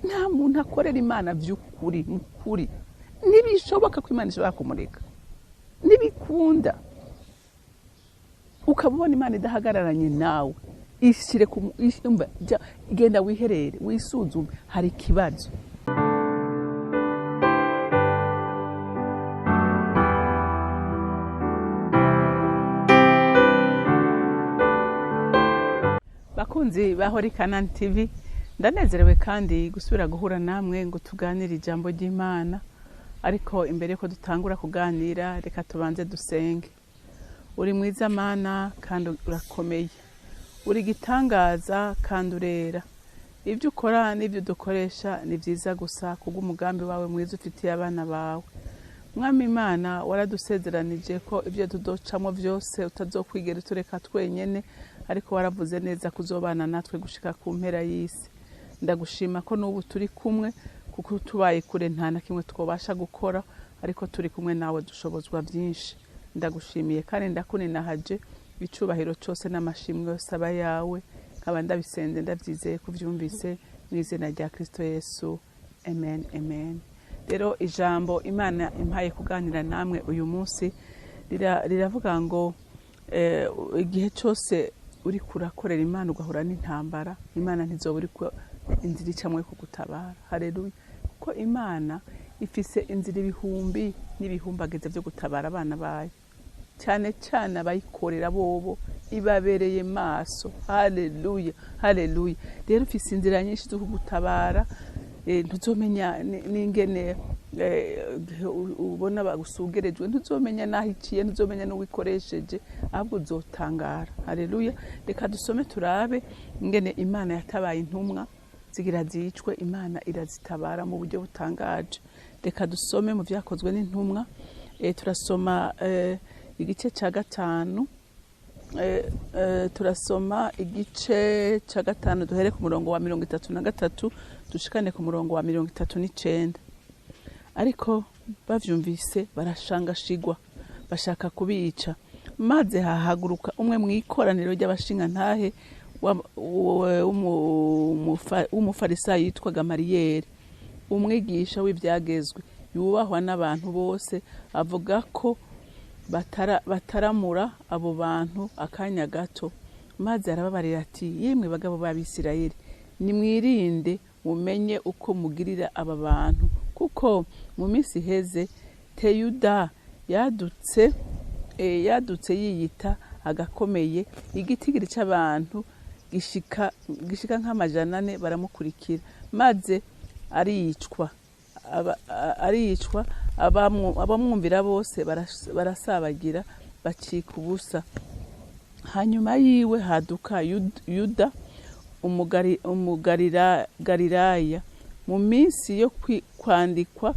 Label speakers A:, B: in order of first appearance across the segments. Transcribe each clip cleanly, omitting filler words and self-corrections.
A: nta muntu akorera Imana by'ukuri mukuri nibishoboka ko Imana ishobora kumureka nibikunda ukabona Imana idahagararanye nawe ishire genda wiherere wisuzume hari kibazo. Bakunzi bahori CANAAN TV, ndanezerewe kandi gusubira guhura namwe ngo tuganire ijambo ry'Imana. Ariko imbere ko dutangura kuganira reka tubanze dusenge. Uri mwiza Mana kandi urakomeye, uri gitangaza kandi urera. Ibyo ukora n'ibyo dukoresha ni byiza gusa kubw'umugambi wawe mwiza ufitiye abana bawe. Mwami Imana, waradusezeranije ko ibyo tudocamo byose utazokwigera tureka twenyene, ariko waravuze neza kuzobana natwe gushika ku mpera y'isi. Ndagushima ko n'ubu turi kumwe, kuko tubaye kure nta na kimwe twobasha gukora, ariko turi kumwe nawe dushobozwa byinshi. Ndagushimiye kandi ndakuninahaje, bicubahiro cyose n'amashimwe yose aba yawe, nkaba ndabisenze ndabyizeye kuvyumvise mu izina rya Kristo Yesu, amen amen. Rero ijambo Imana impaye kuganira namwe uyu munsi riravuga ngo igihe cyose uri kurakorera Imana ugahura n'intambara, Imana ntizoba uri inzira icamwe kugutabara. Haleluya. Kuko Imana ifise inzira ibihumbi n'ibihumbageze byo gutabara abana bayo, cyane cyane abayikorera bobo ibabereye maso. Haleluya, haleluya. Rero ufise inzira nyinshi zo kugutabara, ntuzomenya n'ingene ubona bagusugerejwe, ntuzomenya naho iciye, ntuzomenya n'uwikoresheje, ahubwo uzotangara. Haleluya. Reka dusome turabe ingene Imana yatabaye intumwa zigira zicwe, Imana irazitabara mu buryo butangaje. Reka dusome mu byakozwe n'intumwa, turasoma igice ca gatanu, turasoma igice ca gatanu duhere ku murongo wa 33 dushikane ku murongo wa 39. Ariko bavyumvise barashangashigwa, bashaka kubica. Maze hahaguruka umwe mu ikoraniro ry'abashinga ntahe w'umufarisayo yitwaga Mariyeri, umwigisha w'ibyagezwe, yubahwa n'abantu bose. Avuga ko bataramura abo bantu akanya gato, maze arababarira ati, yemwe bagabo b'Abisirayeli, nimwirinde mumenye uko mugirira aba bantu, kuko mu minsi iheze Teyuda yadutse yiyita agakomeye, igitigiri cy'abantu gishika nk'amajana 4 baramukurikira, maze aricwa. Abamwumvira bose barasabagira bacika ubusa. Hanyuma yiwe haduka Yuda umugalilaya, mu minsi yo kwandikwa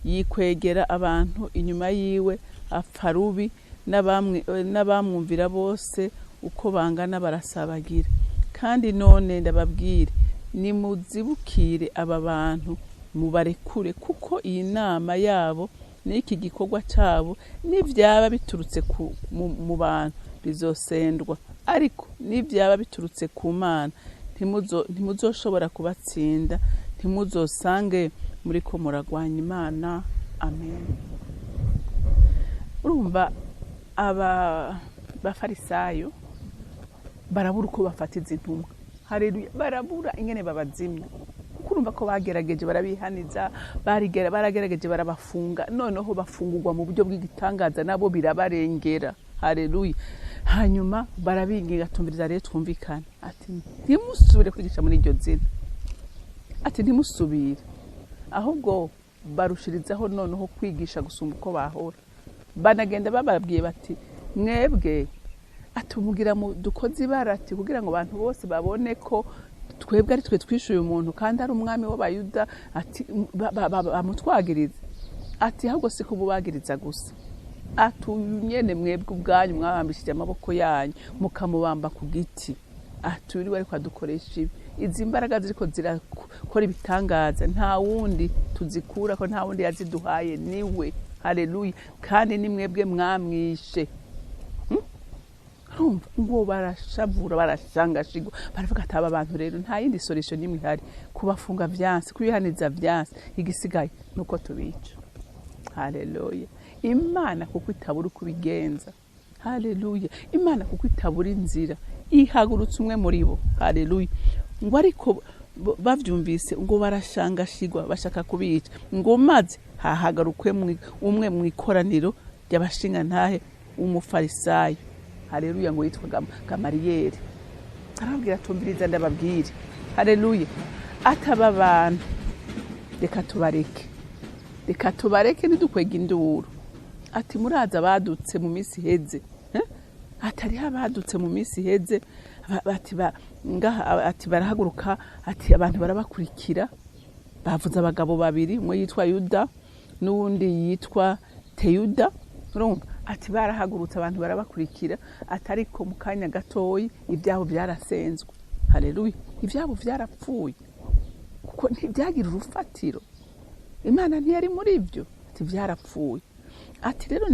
A: yikwegera abantu inyuma yiwe, apfa rubi, n'abamwumvira bose uko bangana barasabagira. Kandi none ndababwire, nimuzibukire aba bantu mubarekure, kuko iyi nama yabo n'iki gikorwa cyabo n'ivyaba biturutse mu bantu bizosendwa, ariko n'ivyaba biturutse ku Mana ntimuzoshobora kubatsinda, ntimuzosange muri ko muragwanya Imana. Amen. Urumva aba bafarisayo barabura uko bafatiza intumwa. Haleluya. Barabura ingene babazimya. Kurumva ko bagerageje barabihaniza, baragerageje barabafunga, noneho bafungurwa mu buryo bw'igitangaza, nabo birabarengera. Haleluya. Hanyuma barabinginga, tumviriza rero twumvikana, ati ntimusubire kwigisha muri iryo zina, ati ntimusubire, ahubwo barushirizaho noneho kwigisha gusumba uko bahora. Banagenda bababwiye bati, mwebwe atumugira mu dukozi barati kugira ngo abantu bose babone ko twebwe ari twe twishuye umuntu kandi ari umwami w'Abayuda, ati bamutwagiriza. Ati ahubwo si kububagiriza gusa, atunyene mwebwe ubwanyu mwabambishije amaboko yanyu mukamubamba ku giti. Aturiwe ariko adukoresha ibi. Izi mbaraga ziriko zirakora ibitangaza, nta wundi tuzikura ko, nta wundi yaziduhaye, niwe. Haleluya. Kandi ni mwebwe mwamwishe. urumva ngo barashavura barashangashigwa baravuga ati aba bantu rero nta yindi solution nimwe ihari kubafunga vyanse kubihaniza vyanse igisigaye nuko tubica. Haleluya. Imana kuko itabura kubigenza. Haleluya. Imana kuko itabura inzira ihagurutse umwe muri bo. Haleluya. Ngo ariko bavyumvise ngo barashangashigwa bashaka kubica ngo maze hahagarukwe umwe mu ikoraniro ry'abashinga ntahe umufarisayo. Haleluya. Ngo yitwa Gamariyeri. Arabwira tumviriza ndababwire. Haleluya. Ataba abantu reka tubareke nidukwega induru. Ati muraza badutse mu minsi heze. Atari abadutse mu minsi heze ati barahaguruka ati abantu barabakurikira. Bavuze abagabo babiri, umwe yitwa Yuda n'uwundi yitwa Teyuda. Urumva ati barahagurutse abantu barabakurikira atariko mu kanya gatoyi ibyabo byarasenzwe. Haleluya. Ibyabo byarapfuye kuko ntibyagira urufatiro. Imana ntiyari muri ibyo. Ati byarapfuye. Ati rero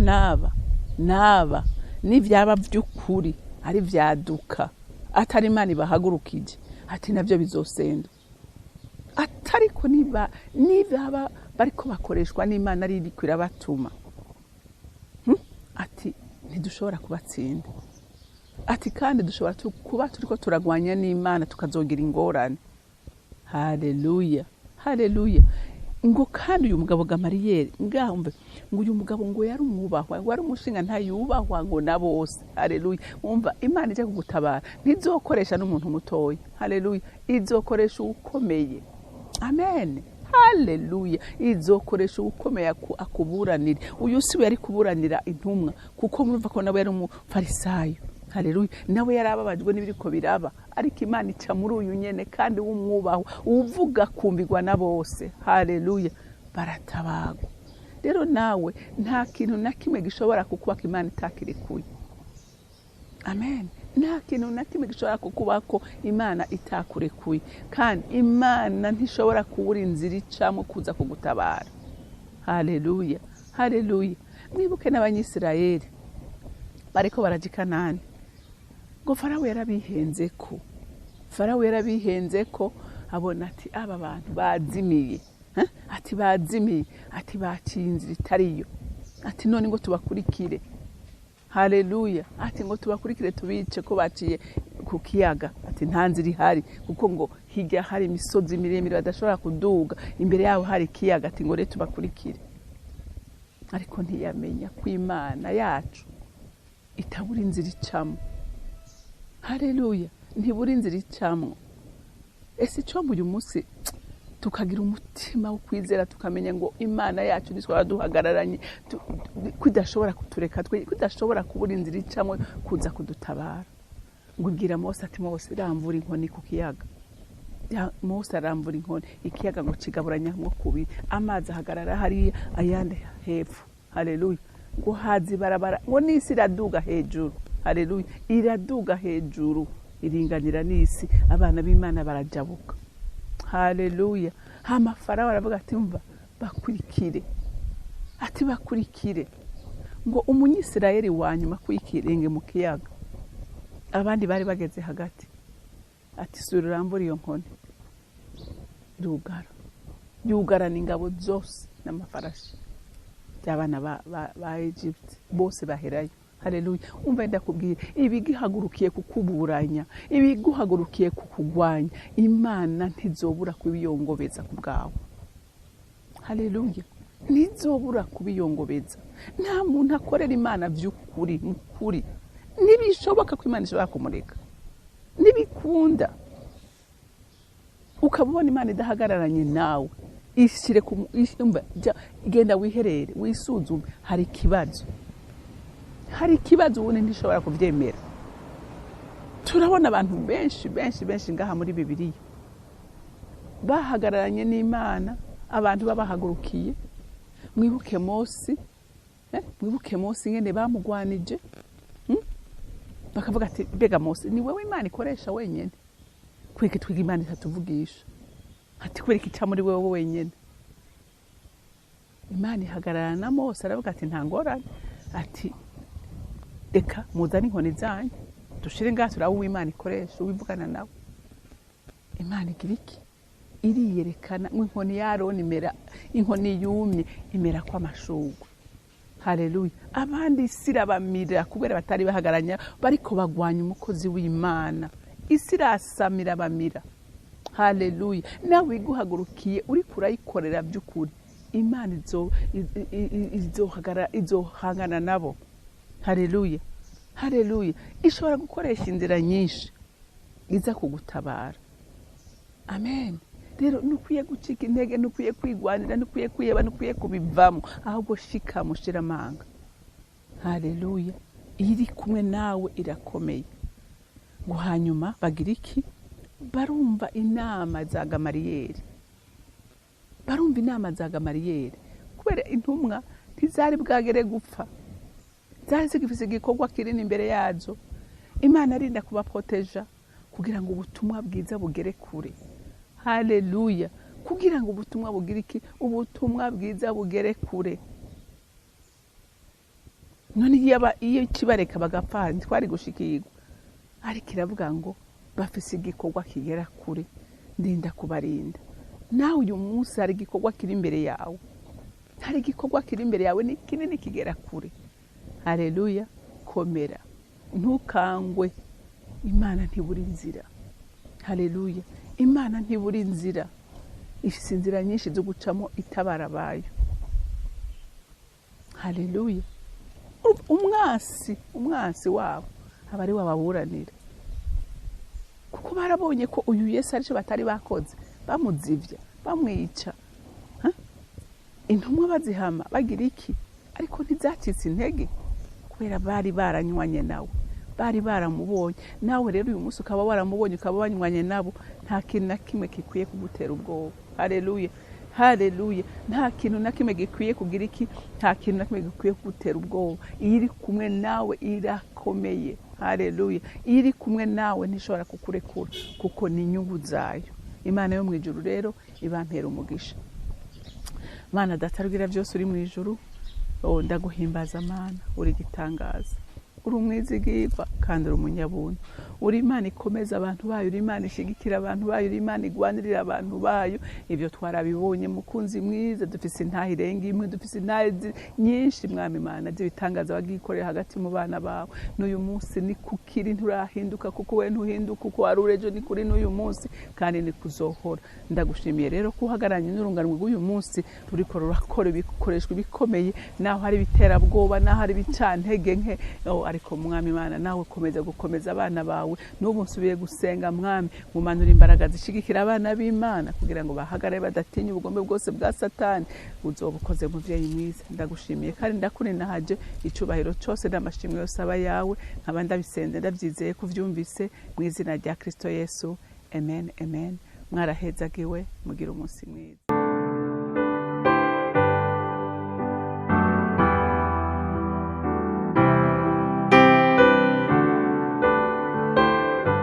A: naba n'ivyaba by'ukuri ari vyaduka atari Imana ibahagurukije ati navyo bizosenda. Atariko niba bariko bakoreshwa n'Imana ari irikwira batuma. Ati ntidushobora kubatsinda. Ati kandi dushobora kuba turiko turagwanya n'Imana tukazogira ingorane. Haleluya. Haleluya. Ngo kandi uyu mugabo Gamariyeri ngambe ngo uyu mugabo ngo yari umwubahwa, wari umushinga ntayubahwa ngo na bose. Haleluya. Umva Imana ije kugutabara ntizokoresha n'umuntu mutoyi. Haleluya. Izokoresha ukomeye. Amen. Haleluya. Izokoresha ukomeye akuburanira. Uyu siwe yari kuburanira intumwa kuko murumva ko nawe yari umufarisayo. Haleluya. Nawe yarababajwe n'ibiriko biraba ariko Imana ica muri uyu nyene kandi w'umwubaho uvuga kumbirwa na bose. Haleluya. Baratabagwa. Rero nawe nta kintu na kimwe gishobora kukubaka Imana itakirekuye. Amen. Nta kintu na kimwe gishobora kukubako Imana itakurekuye kandi Imana ntishobora kubura inzira icamo kuza kugutabara. Haleluya. Haleluya. Mwibuke n'Abanyisirayeli bariko baraja i Kanani. Ngo Farawo yarabihenzeko abona ati aba bantu bazimiye. Ati bazimiye. Ati baciye inzira itariyo. Ati none ngo tubakurikire. Haleluya. Ati ngo tubakurikire tubice ko baciye ku kiyaga. Ati nta nzira ihari kuko ngo hirya hari imisozi miremire badashobora kuduga, imbere yaho hari kiyaga. Ati ngo rero tubakurikire. Ariko ntiyamenya ko Imana yacu itabura inzira icamo. Haleluya. Ntibura inzira icamo. Ese cyo uyu munsi tukagira umutima wo kwizera tukamenya ngo Imana yacu niswa duhagararanye kudashobora kutureka kudashobora kubura inzira icamo kuza kudutabara. Ngubwira Mose ati Mose ramvura inkoni ku kiyaga. Mose arambura inkoni ikiyaga ngo kigaburanya nko kubiri amazi ahagarara hari ayande hepfo. Haleluya. Ngo hazi barabara ngo nisi iraduga hejuru. Haleluya. Iraduga hejuru iringanira nisi abana b'Imana barajabuka. Haleluya. Hama Farawo aravuga ati umva bakurikire. Ati bakurikire. Ngo Umunyisirayeli wanyuma kwikirenge mu kiyaga. Abandi bari bageze hagati. Ati sururambura iyo nkoni. Yugarana ingabo zose n'amafarashi y'abana ba Egypt bose baherayo. Haleluya. Umva ndakubwira ibigihagurukiye kukuburanya, ibiguhagurukiye kukugwanya, Imana ntizobura kubiyongobeza ku bwawe. Haleluya. Ntizobura kubiyongobeza. Nta muntu akorera Imana by'ukuri mukuri. Nibishoboka ko Imana ishobora kumureka. Nibikunda ukabona Imana idahagararanye nawe, ishire genda wiherere wisuzume hari kibazo. Hari kibazo ubundi ntishobora kuvyemera. Turabona abantu benshi ngaha muri Bibiliya bahagararanye n'Imana, abantu babahagurukiye. Mwibuke Mose ngene bamugwanije. Bakavuga ati bega Mose ni wewe Imana ikoresha wenyene. Kweke twiga Imana itatuvugisha. Ati kwereka ica muri wewe wenyene. Imana ihagarara na Mose aravuga ati nta ngorane. Ati reka muzane inkoni zanyu dushire ngaha turabe uw'Imana ikoresha, uwivugana nawe. Imana igira iki? Iriyerekana nk'inkoni ya Aroni imera, inkoni yumye imera kw'amashugwe. Haleluya. Abandi isi irabamira kubera batari bahagaranya, bariko bagwanya umukozi w'Imana. Isi irasamira bamira. Haleluya. Nawe iguhagurukiye uri kurayikorera by'ukuri, Imana izohangana nabo. Haleluya. Haleluya. Ishobora gukoresha inzira nyinshi iza kugutabara. Amen. Rero nukwiye gucika intege, nukwiye kwigwanira, nukwiye kwiyeba, nukwiye kubivamo, ahubwo shika mushira amanga. Haleluya. Iri kumwe nawe irakomeye. Ngo hanyuma bagira iki? Barumva inama za Gamariyeri. Barumva inama za Gamariyeri. Kubera intumwa ntizari bwagere gupfa, zari zigifise igikorwa kinini imbere yazo. Imana arinda kubaproteja kugira ngo ubutumwa bwiza bugere kure. Haleluya. Kugira ngo ubutumwa bugire iki? Ubutumwa bwiza bugere kure. None iyo kibareka bagapfa twari gushikirwa, ariko iravuga ngo bafise igikorwa kigera kure, ndinda kubarinda. Nawe uyu munsi hari igikorwa kiri imbere yawe, hari igikorwa kiri imbere yawe ni kinini kigera kure. Haleluya. Komera, ntukangwe. Imana ntiburi inzira. Haleluya. Imana ntiburi inzira, ifise inzira nyinshi zo gucamo itabara bayo. Haleluya. Umwasi wabo abari wababuranira, kuko barabonye ko uyu Yesu arico batari bakoze, bamuzivya, bamwica. Intumwa bazihama bagira iki? Ariko ntizacitse intege kubera bari baranywanye nawe, bari baramubonye. Nawe rero uyu munsi ukaba waramubonye, ukaba wanywanye nabo, nta kintu na kimwe kikwiye kugutera ubwoba. Haleluya. Haleluya. Nta kintu na kimwe gikwiye kugira iki? Nta kintu na kimwe gikwiye kugutera ubwoba. Iri kumwe nawe irakomeye. Haleluya. Iri kumwe nawe ntishobora kukurekura, kuko ni inyungu zayo. Imana yo mu ijuru rero ibampera umugisha. Mana data rugira byose uri mu ijuru, ndaguhimbaza Mana, uri gitangaza, uri umwizigirwa kandi uri umunyabuntu. Uri Imana ikomeza abantu bayo, uri Imana ishigikira abantu bayo, uri Imana igwanirira abantu bayo. Ibyo twarabibonye mukunzi mwiza, dufise intahe irenga imwe, dufise intahe nyinshi Mwami Imana z'ibitangaza wagikorera hagati mu bana bawe. N'uyu munsi ni kukiri, nturahinduka, kuko we ntuhinduka, kuko wari urejo ni kuri n'uyu munsi kandi ni kuzohora. Ndagushimiye rero ko uhagaranye n'urunganwe rw'uyu munsi ruriko rurakora ibikoreshwa bikomeye, naho hari biterabwoba, naho hari bicantege nke, ariko Mwami Imana nawe komeza gukomeza abana bawe. N'ubu nsubiye gusenga Mwami, mumanura imbaraga zishigikira abana b'Imana kugira ngo bahagare badatinya ubugombe bwose bwa Satani. Uzobukoze muvyeyi mwiza. Ndagushimiye kandi ndakurinahaje, icubahiro cyose n'amashimwe yose aba yawe. Nkaba ndabisenze ndabyizeye kuvyumvise mu izina rya Kristo Yesu. Amen. Amen. Mwarahezagiwe, mugira umunsi mwiza.